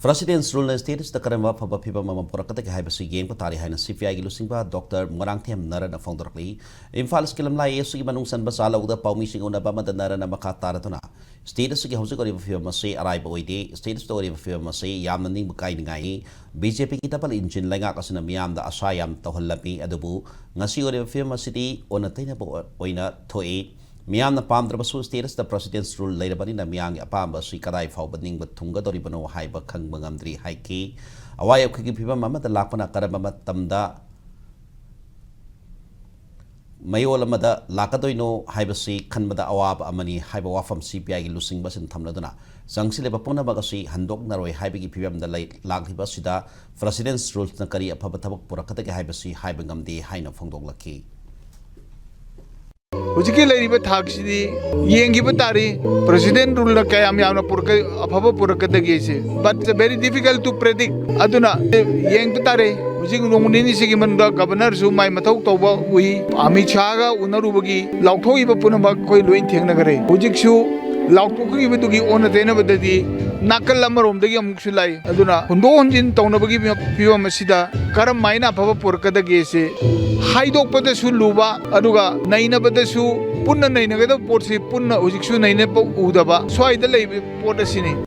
President's rule na status da karamba phaba phiba mama porakata ke haiba si game ko tari haina CPI gi lusingba Dr. Marangthem Nara na fongdorkli Imphal skilam lai yesu gi manung san basala uda paumi singona ba mad Nara na makha taratuna status gi hausi kori phiba mase arai ba oide status to kori phiba mase yamna ning bukai ngai BJP ki tapal engine lainga kasina miyam da asa yam tohallapi adubu ngasi kori phiba masiti onatain bo oina thoi Miam na pamdrabasu status the president's rule later but in a miang apamba si karai for but tunga doribano hyper kang bangamdri haiki away of kiki pipa mama the lapana karabama tamda mayola mada lakadoino hibasi kanmada awab amani hybawa from CPI losing bus in tamladona sangsile papona bagasi handok naroi hibiki pipam the late laghibasida president's rules nakari apabatabak purakata hibasi hibangamdi haina fongdok laki Ujiki lariba thaksidi yengi batari president rule kayam yamna purka afaba purka dagese but it's very difficult to predict aduna yeng batare ujik nongni sigi manda governor su mai mathau toba ui Amit Shah ga unarubagi lauthoi ba punama koi loin thengna gare ujik su lauthoi ba dugi ona tena badadi nakal amarom dagi amuksu lai aduna hundo honjin tawnabagi piwa masida karam maina afaba purka dagese haidok pada su luba aduga naina pada su punna naina gada porsi punna ujiksu naina pa udaba swai da lei pot asini